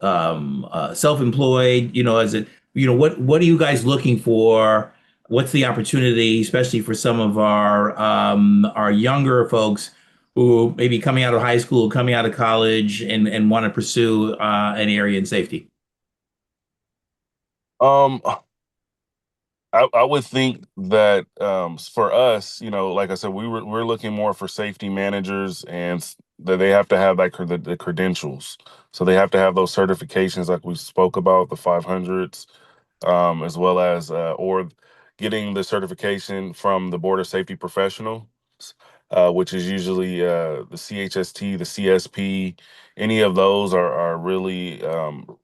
self-employed? You know, as a what are you guys looking for? What's the opportunity, especially for some of our younger folks who may be coming out of high school, coming out of college, and want to pursue an area in safety? Um, I would think that for us, like I said, we're looking more for safety managers, and that they have to have like the credentials. So they have to have those certifications, like we spoke about, the 500s, as well as or getting the certification from the Board of Safety Professionals, which is usually the CHST, the CSP. Any of those are really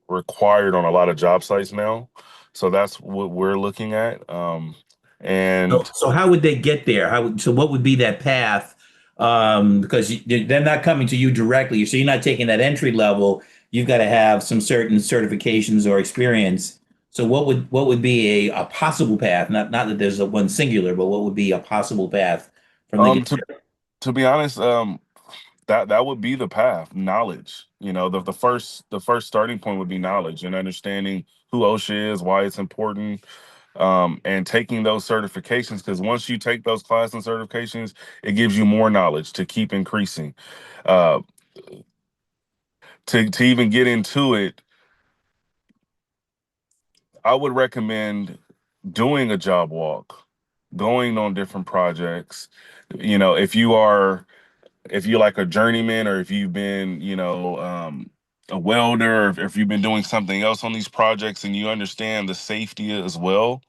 required on a lot of job sites now. So that's what we're looking at. So, And so how would they get there? So what would be that path? Because they're not coming to you directly, so you're not taking that entry level. You've got to have some certain certifications or experience. So what would be a possible path? Not that there's a one singular, but what would be a possible path from the um, get? to to be honest, that would be the path, knowledge. The first starting point would be knowledge and understanding who OSHA is, why it's important, and taking those certifications, because once you take those classes and certifications, it gives you more knowledge to keep increasing. Uh, to even get into it, I would recommend doing a job walk, going on different projects. If you're like a journeyman, or if you've been, a welder, or if you've been doing something else on these projects and you understand the safety as well.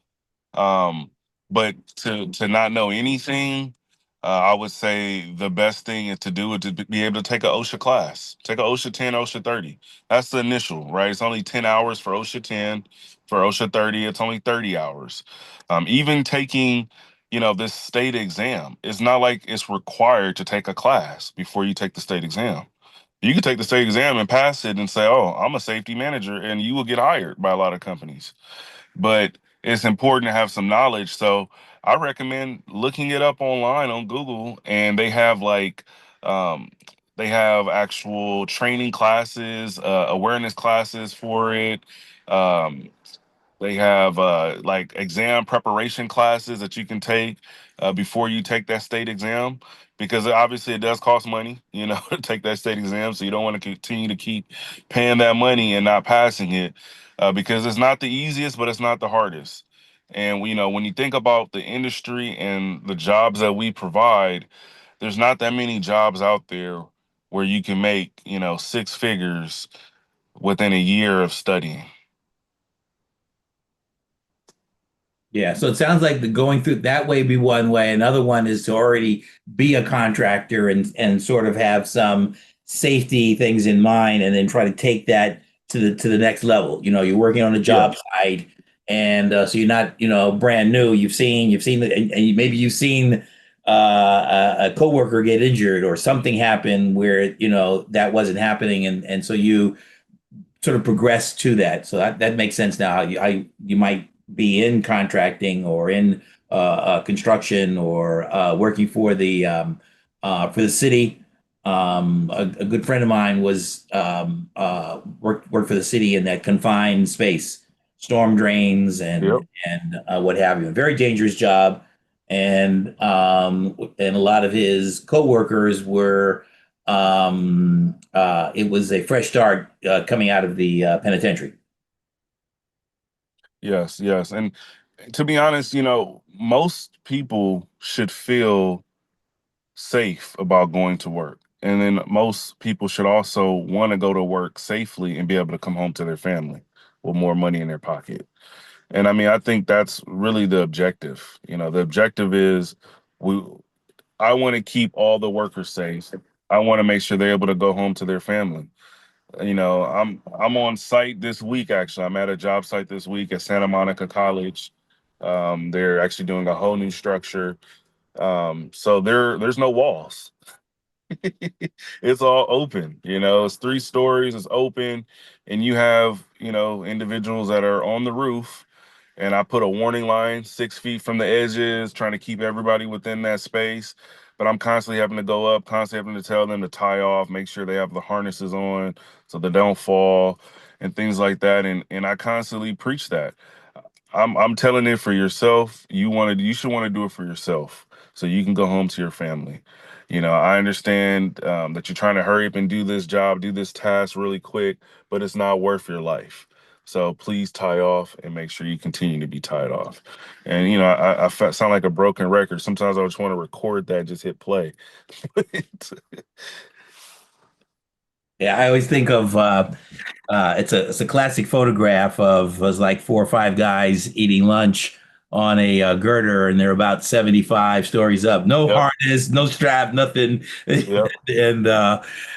But to not know anything, I would say the best thing is to do is to be able to take a OSHA class, take a OSHA 10, OSHA 30. That's the initial, right? It's only 10 hours for OSHA 10. For OSHA 30, it's only 30 hours. Even taking, this state exam, it's not like it's required to take a class before you take the state exam. You can take the state exam and pass it and say, "Oh, I'm a safety manager," and you will get hired by a lot of companies. But it's important to have some knowledge. So I recommend looking it up online on Google, and um, they have actual training classes, awareness classes for it. Um, they have like exam preparation classes that you can take before you take that state exam, because obviously it does cost money, to take that state exam. So you don't want to continue to keep paying that money and not passing it, because it's not the easiest, but it's not the hardest. And when you think about the industry and the jobs that we provide, there's not that many jobs out there where you can make, six figures within a year of studying. Yeah, so it sounds like the going through that way be one way. Another one is to already be a contractor and sort of have some safety things in mind, and then try to take that to the next level. You're working on a Yeah. job site, and so you're not brand new. You've seen and maybe you've seen a coworker get injured or something happen where that wasn't happening, and so you sort of progress to that. So that makes sense now. How you might be in contracting or in construction or working for the city. A good friend of mine was worked for the city in that confined space, storm drains Yep. and what have you. A very dangerous job, and a lot of his coworkers were it was a fresh start coming out of the penitentiary. Yes, yes. And to be honest, most people should feel safe about going to work. And then most people should also want to go to work safely and be able to come home to their family with more money in their pocket. And I mean, I think that's really the objective. The objective is we I want to keep all the workers safe. I want to make sure they're able to go home to their family. I'm on site this week. Actually, I'm at a job site this week at Santa Monica College. They're actually doing a whole new structure. So there's no walls. It's all open, it's 3 stories, it's open, and you have, individuals that are on the roof, and I put a warning line 6 feet from the edges, trying to keep everybody within that space. But I'm constantly having to go up, constantly having to tell them to tie off, make sure they have the harnesses on so they don't fall and things like that. And I constantly preach that. I'm telling it for yourself. You should want to do it for yourself so you can go home to your family. I understand that you're trying to hurry up and do this job, do this task really quick, but it's not worth your life. So please tie off and make sure you continue to be tied off. And sound like a broken record. Sometimes I just want to record that, just hit play. Yeah, I always think of it's a classic photograph of was like 4 or 5 guys eating lunch on a girder, and they're about 75 stories up. No Yep, harness, no strap, nothing. yep. And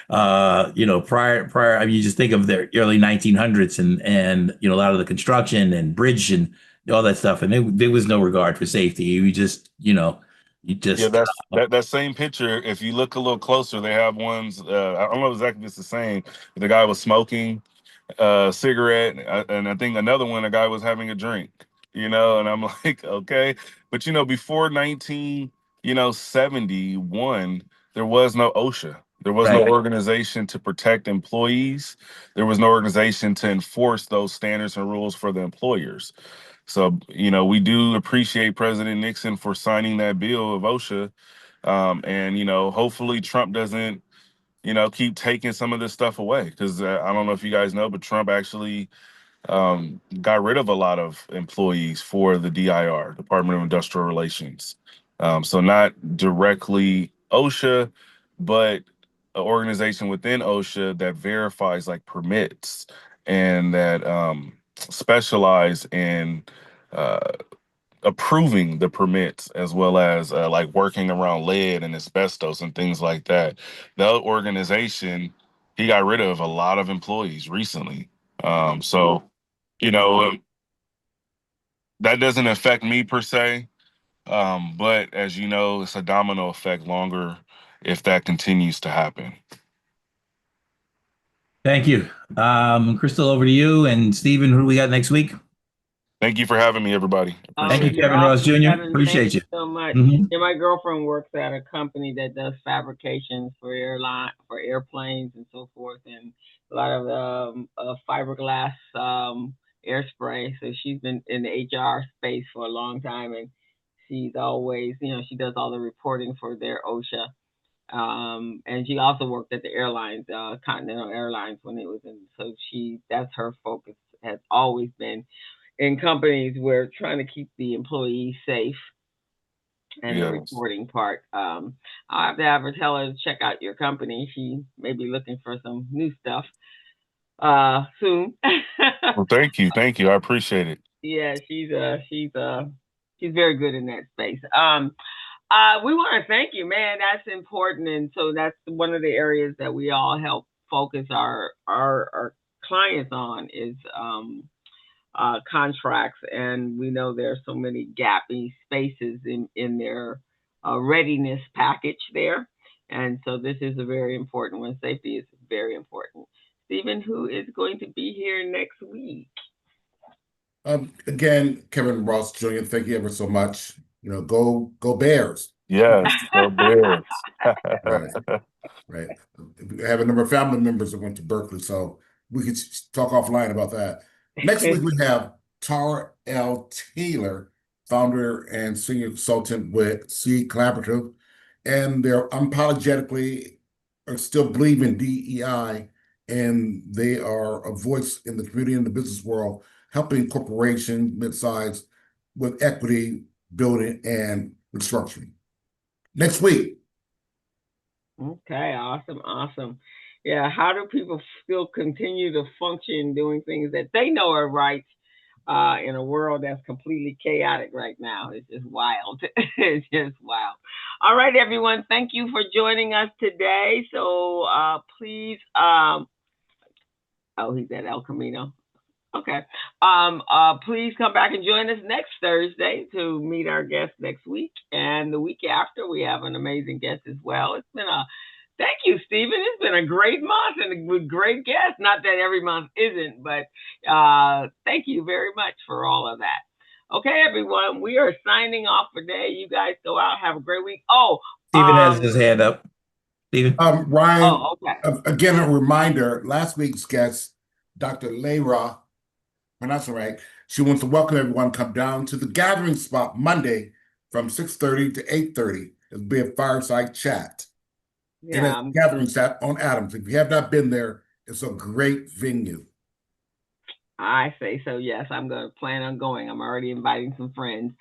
prior, I mean, you just think of the early 1900s, and a lot of the construction and bridge and all that stuff, and there was no regard for safety. You just you Yeah, just that's that same picture. If you look a little closer, they have ones. I don't know exactly if it's the same. The guy was smoking cigarette, and I think another one, a guy was having a drink, and I'm like, okay. But before 1971, there was no OSHA. There was no right. organization to protect employees. There was no organization to enforce those standards and rules for the employers. So, we do appreciate President Nixon for signing that bill of OSHA. And, hopefully Trump doesn't keep taking some of this stuff away, because I don't know if you guys know, but Trump actually got rid of a lot of employees for the DIR, Department of Industrial Relations. So not directly OSHA, but an organization within OSHA that verifies like permits and that specialize in uh, approving the permits, as well as like working around lead and asbestos and things like that. The organization, he got rid of a lot of employees recently. So, you know, that doesn't affect me per se. But as you know, it's a domino effect longer if that continues to happen. Thank you. Crystal, over to you. And Stephen, who do we got next week? Thank you for having me, everybody. Thank you, Appreciate it. You're Kevin Ross awesome, Jr. Kevin. Thank Appreciate you you. so much. Mhm. Yeah, my girlfriend works at a company that does fabrications for airplanes and so forth, and a lot of fiberglass air spray. So she's been in the HR space for a long time, and she's always, she does all the reporting for their OSHA. And she also worked at the airlines, Continental Airlines, when it was in. So that's her focus, has always been in companies where trying to keep the employees safe, and the Yes. reporting part. I'll have to have her tell her to check out your company. She may be looking for some new stuff soon. Well, thank you. Thank you. I appreciate it. Yeah, she's very good in that space. We want to thank you, man. That's important, and so that's one of the areas that we all help focus our clients on is contracts, and we know there's so many gappy spaces in their readiness package there, and so this is a very important one. Safety is very important. Stephen, who is going to be here next week? Again, Kevin Ross Jr., thank you ever so much. Go Bears. Yes. Go Bears. Right, right. I have a number of family members that went to Berkeley, so we could talk offline about that. Next week, we have Tara L. Taylor, founder and senior consultant with C Collaborative, and they're unapologetically are still believing DEI, and they are a voice in the community and the business world, helping corporations, mid-size, with equity building and restructuring. Next week. Okay, awesome, awesome. Yeah, how do people still continue to function doing things that they know are right in a world that's completely chaotic right now? It's just wild. It's just wild. All right, everyone. Thank you for joining us today. So please, oh, he's at El Camino. Okay. Please come back and join us next Thursday to meet our guest next week. And the week after, we have an amazing guest as well. It's been a Thank you, Stephen. It's been a great month and with great guests. Not that every month isn't, but thank you very much for all of that. Okay, everyone, we are signing off for today. You guys go out, have a great week. Oh, Stephen has his hand up. Stephen. Ryan, oh, okay. Again, a reminder, last week's guest, Dr. Layra, pronouncing right, she wants to welcome everyone to come down to the gathering spot Monday from 6:30 to 8:30. It'll be a fireside chat. And Yeah, a gathering spot on Adams. If you have not been there, it's a great venue. I say so. Yes, I'm going to plan on going. I'm already inviting some friends.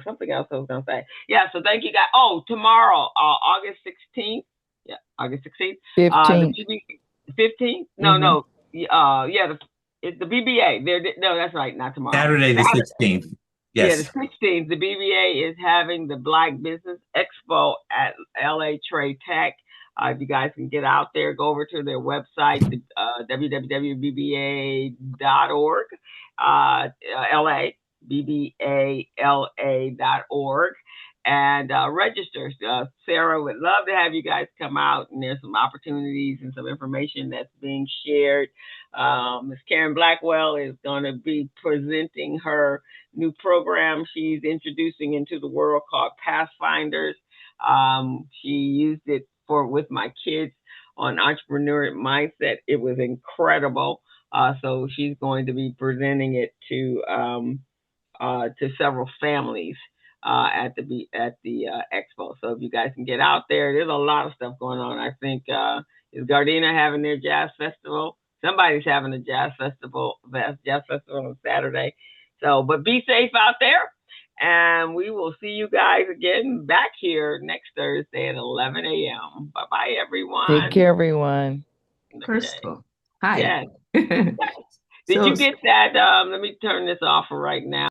Something else I was going to say. Yeah, so thank you guys. Oh, tomorrow, August 16th. Yeah, August 16th. 15th. 15th? No. It's the BBA. No, that's right. Not tomorrow. Saturday the 16th. Yes. Yeah, the 16th. The BBA is having the Black Business Expo at LA Trade Tech. If you guys can get out there, go over to their website, www.bbala.org, BBALA.org, and register. Sarah would love to have you guys come out, and there's some opportunities and some information that's being shared. Ms. Karen Blackwell is going to be presenting her new program she's introducing into the world called Pathfinders. She used it with my kids on entrepreneur mindset. It was incredible. So she's going to be presenting it to several families at the expo. So if you guys can get out there, there's a lot of stuff going on. I think is Gardena having their jazz festival? Somebody's having a jazz festival on Saturday. So, but be safe out there. And we will see you guys again back here next Thursday at 11 a.m. Bye-bye, everyone. Take care, everyone. Okay. Crystal. Hi. Yes. Did you get that? Let me turn this off for right now.